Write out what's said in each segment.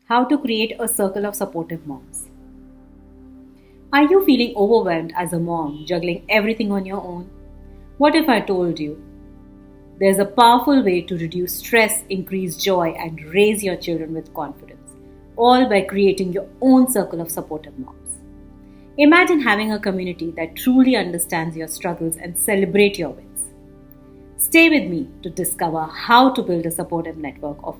How to create a circle of supportive moms. Are you feeling overwhelmed as a mom, juggling everything on your own? What if I told you there's a powerful way to reduce stress, increase joy, and raise your children with confidence, all by creating your own circle of supportive moms? Imagine having a community that truly understands your struggles and celebrate your wins. Stay with me to discover how to build a supportive network of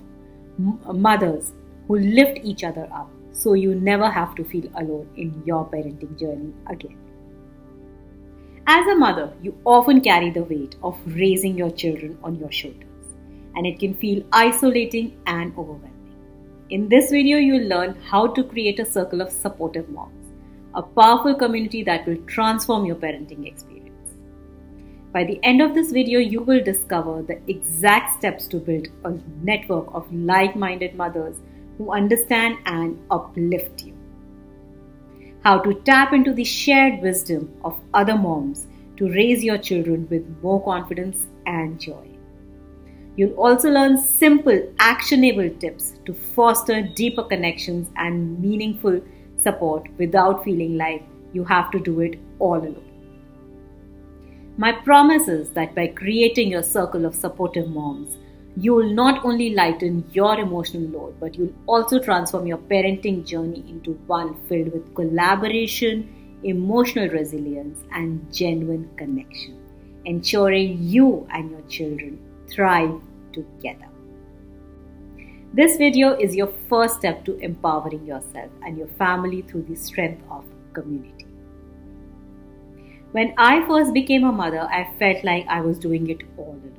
mothers who lift each other up so you never have to feel alone in your parenting journey again. As a mother, you often carry the weight of raising your children on your shoulders, and it can feel isolating and overwhelming. In this video, you'll learn how to create a circle of supportive moms, a powerful community that will transform your parenting experience. By the end of this video, you will discover the exact steps to build a network of like-minded mothers who understand and uplift you. How to tap into the shared wisdom of other moms to raise your children with more confidence and joy. You'll also learn simple, actionable tips to foster deeper connections and meaningful support without feeling like you have to do it all alone. My promise is that by creating your circle of supportive moms, you will not only lighten your emotional load, but you'll also transform your parenting journey into one filled with collaboration, emotional resilience, and genuine connection, ensuring you and your children thrive together. This video is your first step to empowering yourself and your family through the strength of community. When I first became a mother, I felt like I was doing it all alone.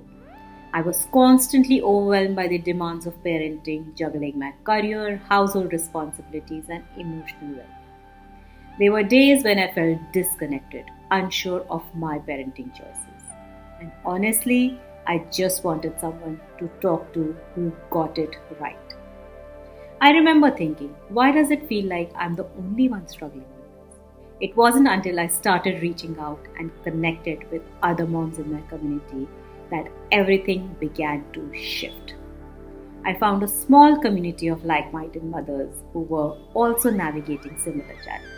I was constantly overwhelmed by the demands of parenting, juggling my career, household responsibilities, and emotional well-being. There were days when I felt disconnected, unsure of my parenting choices. And honestly, I just wanted someone to talk to who got it right. I remember thinking, why does it feel like I'm the only one struggling with this? It wasn't until I started reaching out and connected with other moms in my community that everything began to shift. I found a small community of like-minded mothers who were also navigating similar challenges.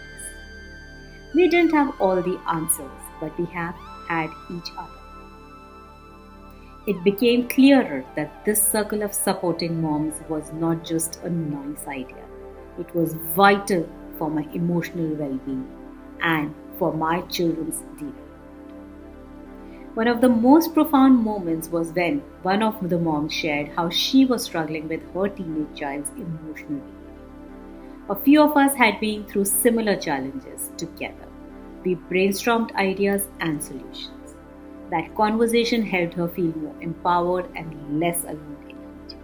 We didn't have all the answers, but we have had each other. It became clearer that this circle of supporting moms was not just a nice idea. It was vital for my emotional well-being and for my children's development. One of the most profound moments was when one of the moms shared how she was struggling with her teenage child's emotional behavior. A few of us had been through similar challenges together. We brainstormed ideas and solutions. That conversation helped her feel more empowered and less alone in her journey.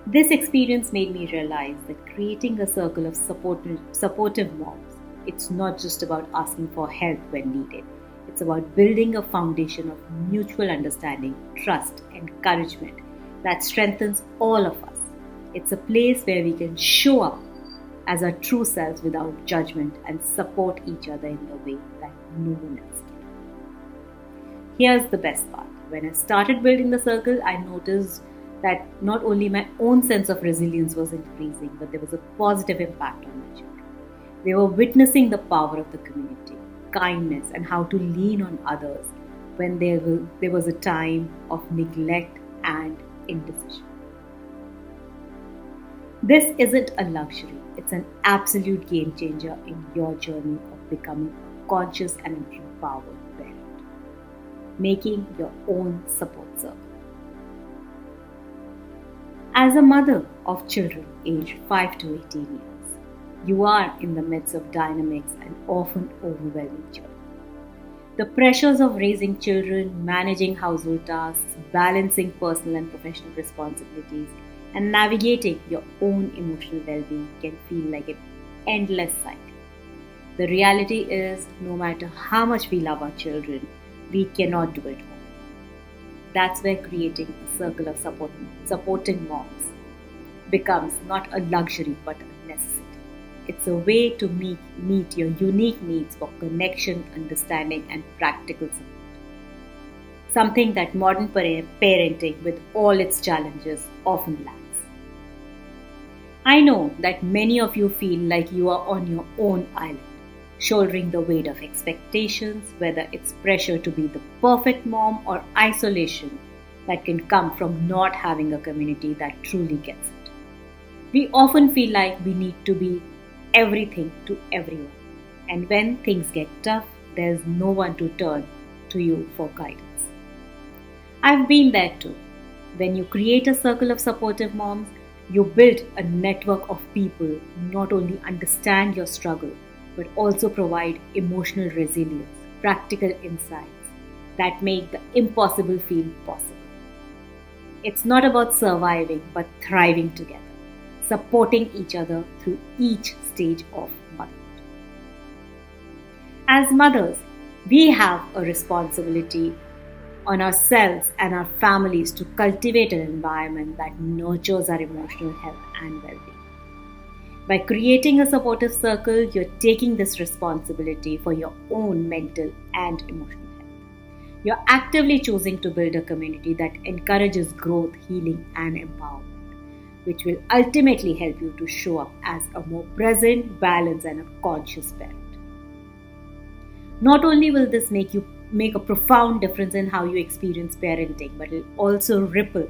This experience made me realize that creating a circle of supportive moms, it's not just about asking for help when needed. It's about building a foundation of mutual understanding, trust, encouragement that strengthens all of us. It's a place where we can show up as our true selves without judgment and support each other in the way that no one else can. Here's the best part. When I started building the circle, I noticed that not only my own sense of resilience was increasing, but there was a positive impact on my children. They were witnessing the power of the community, kindness, and how to lean on others when there was a time of neglect and indecision. This isn't a luxury, it's an absolute game changer in your journey of becoming a conscious and an empowered parent, making your own support circle. As a mother of children aged 5 to 18 years, you are in the midst of dynamics and often overwhelming journey. The pressures of raising children, managing household tasks, balancing personal and professional responsibilities, and navigating your own emotional well-being can feel like an endless cycle. The reality is, no matter how much we love our children, we cannot do it all. That's where creating a circle of supporting moms becomes not a luxury but a necessity. It's a way to meet your unique needs for connection, understanding, and practical support. Something that modern parenting, with all its challenges, often lacks. I know that many of you feel like you are on your own island, shouldering the weight of expectations, whether it's pressure to be the perfect mom or isolation that can come from not having a community that truly gets it. We often feel like we need to be everything to everyone, and when things get tough, there's no one to turn to you for guidance. I've been there too. When you create a circle of supportive moms, you build a network of people who not only understand your struggle but also provide emotional resilience, practical insights that make the impossible feel possible. It's not about surviving but thriving together, supporting each other through each stage of motherhood. As mothers, we have a responsibility on ourselves and our families to cultivate an environment that nurtures our emotional health and well being. By creating a supportive circle, you're taking this responsibility for your own mental and emotional health. You're actively choosing to build a community that encourages growth, healing, and empowerment, which will ultimately help you to show up as a more present, balanced, and a conscious parent. Not only will this make a profound difference in how you experience parenting, but it will also ripple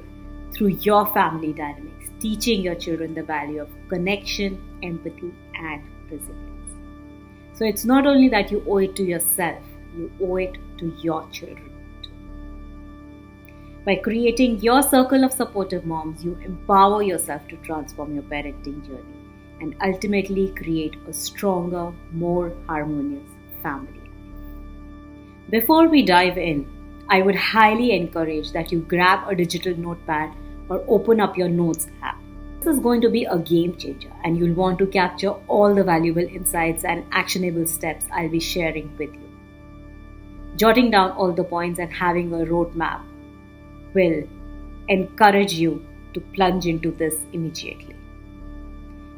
through your family dynamics, teaching your children the value of connection, empathy, and resilience. So it's not only that you owe it to yourself, you owe it to your children too. By creating your circle of supportive moms, you empower yourself to transform your parenting journey and ultimately create a stronger, more harmonious family. Before we dive in, I would highly encourage that you grab a digital notepad or open up your notes app. This is going to be a game changer, and you'll want to capture all the valuable insights and actionable steps I'll be sharing with you. Jotting down all the points and having a roadmap will encourage you to plunge into this immediately.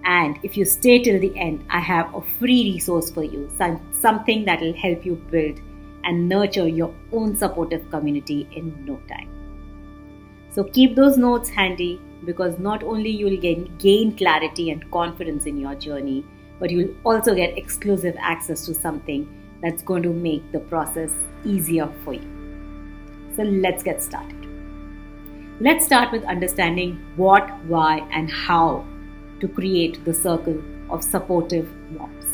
And if you stay till the end, I have a free resource for you, something that will help you build and nurture your own supportive community in no time. So keep those notes handy, because not only you'll gain clarity and confidence in your journey, but you'll also get exclusive access to something that's going to make the process easier for you. So let's get started. Let's start with understanding what, why, and how to create the circle of supportive moms.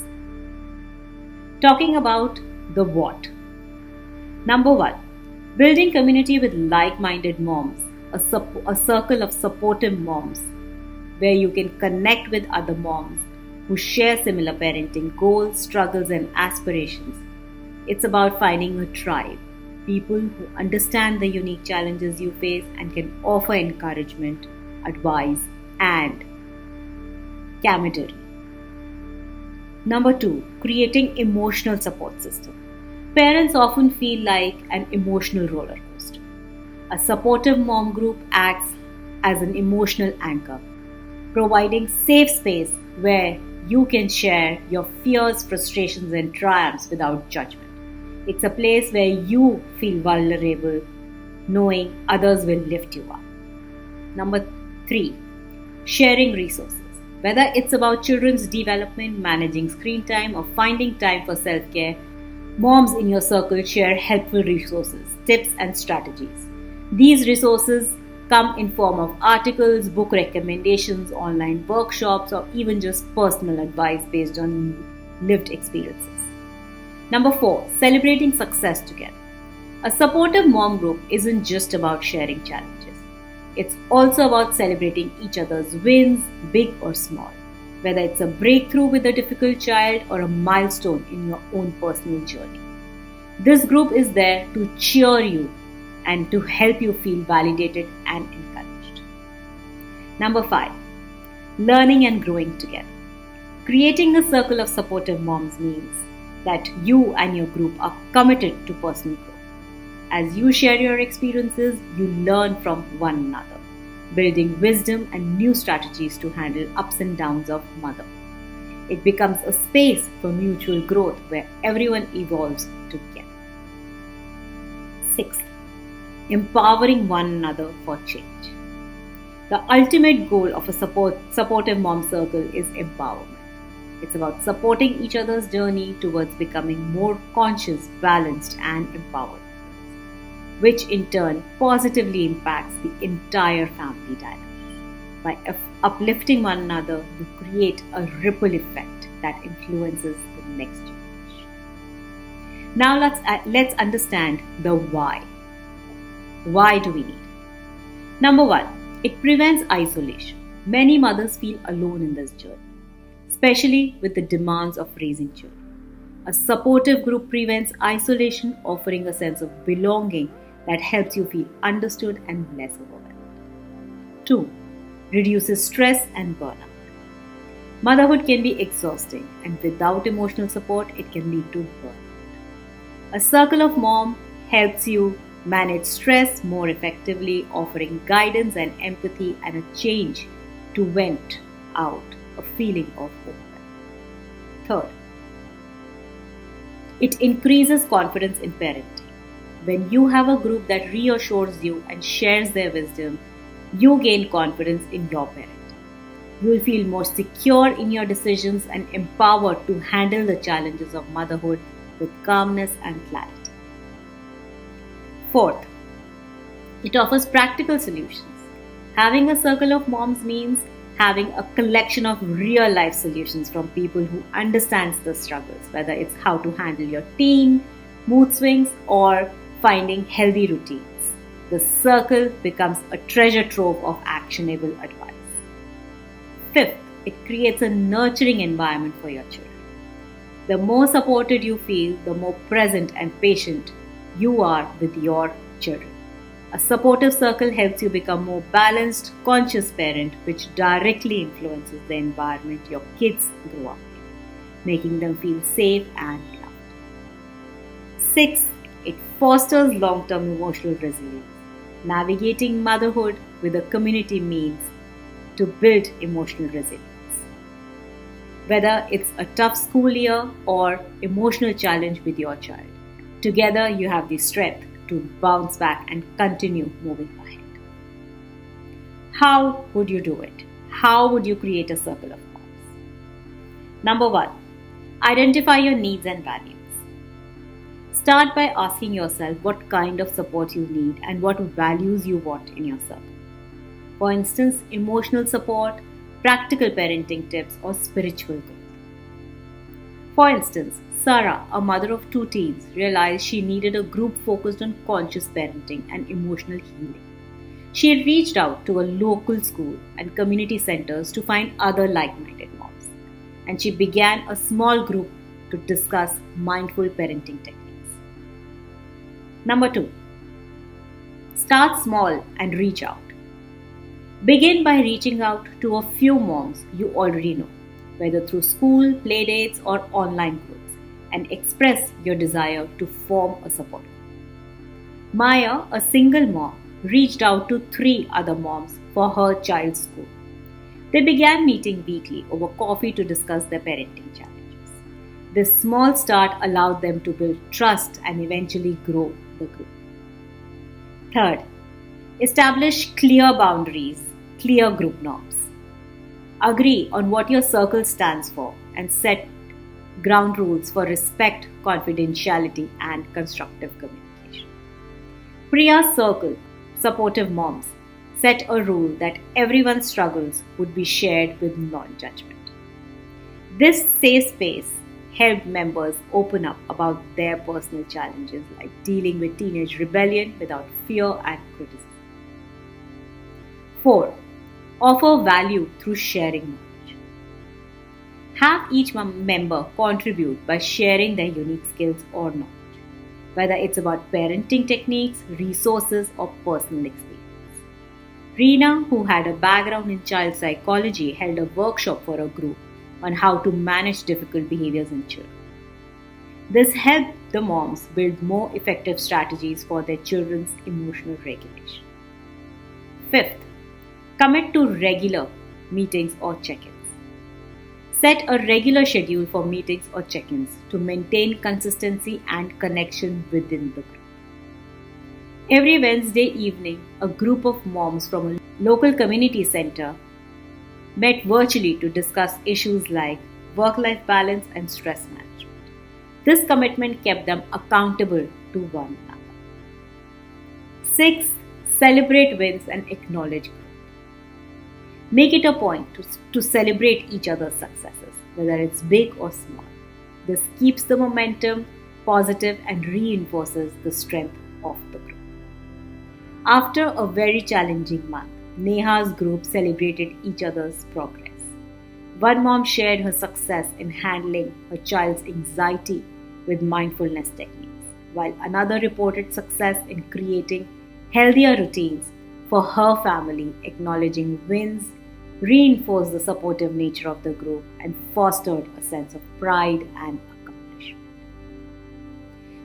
Talking about the what. Number 1, building community with like-minded moms, a circle of supportive moms where you can connect with other moms who share similar parenting goals, struggles, and aspirations. It's about finding a tribe, people who understand the unique challenges you face and can offer encouragement, advice, and camaraderie. Number 2, creating emotional support system. Parents often feel like an emotional roller coaster. A supportive mom group acts as an emotional anchor, providing safe space where you can share your fears, frustrations, and triumphs without judgment. It's a place where you feel vulnerable, knowing others will lift you up. Number 3, sharing resources. Whether it's about children's development, managing screen time, or finding time for self-care, moms in your circle share helpful resources, tips, and strategies. These resources come in form of articles, book recommendations, online workshops, or even just personal advice based on lived experiences. Number 4, celebrating success together. A supportive mom group isn't just about sharing challenges. It's also about celebrating each other's wins, big or small, whether it's a breakthrough with a difficult child or a milestone in your own personal journey. This group is there to cheer you and to help you feel validated and encouraged. Number 5, learning and growing together. Creating a circle of supportive moms means that you and your group are committed to personal growth. As you share your experiences, you learn from one another, building wisdom and new strategies to handle ups and downs of motherhood. It becomes a space for mutual growth where everyone evolves together. 6, empowering one another for change. The ultimate goal of a supportive mom circle is empowerment. It's about supporting each other's journey towards becoming more conscious, balanced, and empowered, which in turn positively impacts the entire family dynamic. By uplifting one another, you create a ripple effect that influences the next generation. Now let's understand the why. Why do we need it? Number one, it prevents isolation. Many mothers feel alone in this journey, especially with the demands of raising children. A supportive group prevents isolation, offering a sense of belonging that helps you feel understood and less overwhelmed. 2. Reduces stress and burnout. Motherhood can be exhausting, and without emotional support, it can lead to burnout. A circle of mom helps you manage stress more effectively, offering guidance and empathy and a change to vent out a feeling of overwhelm. Third, it increases confidence in parenting. When you have a group that reassures you and shares their wisdom, you gain confidence in your parent. You will feel more secure in your decisions and empowered to handle the challenges of motherhood with calmness and clarity. Fourth, it offers practical solutions. Having a circle of moms means having a collection of real life solutions from people who understands the struggles, whether it's how to handle your teen, mood swings, or finding healthy routines. The circle becomes a treasure trove of actionable advice. Fifth, it creates a nurturing environment for your children. The more supported you feel, the more present and patient you are with your children. A supportive circle helps you become more balanced, conscious parent, which directly influences the environment your kids grow up in, making them feel safe and loved. 6. It fosters long-term emotional resilience. Navigating motherhood with a community means to build emotional resilience. Whether it's a tough school year or emotional challenge with your child, together you have the strength to bounce back and continue moving ahead. How would you do it? How would you create a circle of moms? Number 1, identify your needs and values. Start by asking yourself what kind of support you need and what values you want in your circle. For instance, emotional support, practical parenting tips, or spiritual growth. For instance, Sarah, a mother of 2 teens, realized she needed a group focused on conscious parenting and emotional healing. She reached out to a local school and community centers to find other like-minded moms, and she began a small group to discuss mindful parenting techniques. Number 2, start small and reach out. Begin by reaching out to a few moms you already know, whether through school, playdates, or online groups, and express your desire to form a support group. Maya, a single mom, reached out to 3 other moms for her child's school. They began meeting weekly over coffee to discuss their parenting challenges. This small start allowed them to build trust and eventually grow the group. Third, establish clear boundaries, clear group norms. Agree on what your circle stands for and set ground rules for respect, confidentiality, and constructive communication. Priya's circle, supportive moms, set a rule that everyone's struggles would be shared with non-judgment. This safe space helped members open up about their personal challenges like dealing with teenage rebellion without fear and criticism. 4. Offer value through sharing knowledge. Have each member contribute by sharing their unique skills or knowledge, whether it's about parenting techniques, resources, or personal experience. Reena, who had a background in child psychology, held a workshop for a group on how to manage difficult behaviors in children. This helped the moms build more effective strategies for their children's emotional regulation. 5th, commit to regular meetings or check-ins. Set a regular schedule for meetings or check-ins to maintain consistency and connection within the group. Every Wednesday evening, a group of moms from a local community center met virtually to discuss issues like work life balance and stress management. This commitment kept them accountable to one another. Sixth, celebrate wins and acknowledge growth. Make it a point to celebrate each other's successes, whether it's big or small. This keeps the momentum positive and reinforces the strength of the group. After a very challenging month, Neha's group celebrated each other's progress. One mom shared her success in handling her child's anxiety with mindfulness techniques, while another reported success in creating healthier routines for her family. Acknowledging wins reinforced the supportive nature of the group and fostered a sense of pride and accomplishment.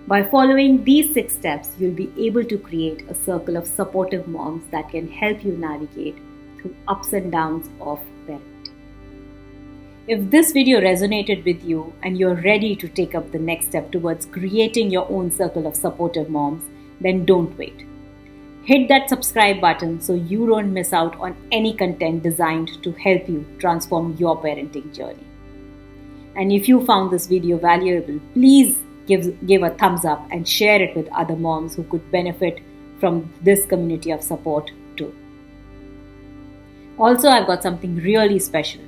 By following these 6 steps, you'll be able to create a circle of supportive moms that can help you navigate through ups and downs of parenting. If this video resonated with you and you're ready to take up the next step towards creating your own circle of supportive moms, then don't wait. Hit that subscribe button so you don't miss out on any content designed to help you transform your parenting journey. And if you found this video valuable, please give a thumbs up and share it with other moms who could benefit from this community of support too. Also, I've got something really special.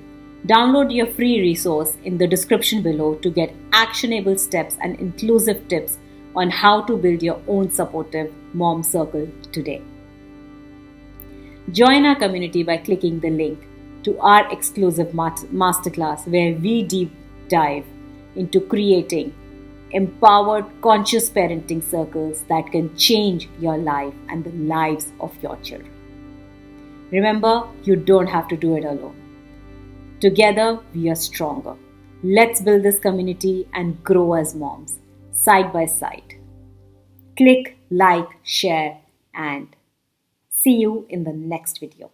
Download your free resource in the description below to get actionable steps and inclusive tips on how to build your own supportive mom circle today. Join our community by clicking the link to our exclusive masterclass where we deep dive into creating empowered, conscious parenting circles that can change your life and the lives of your children. Remember, you don't have to do it alone. Together, we are stronger. Let's build this community and grow as moms, side by side. Click, like, share, and see you in the next video.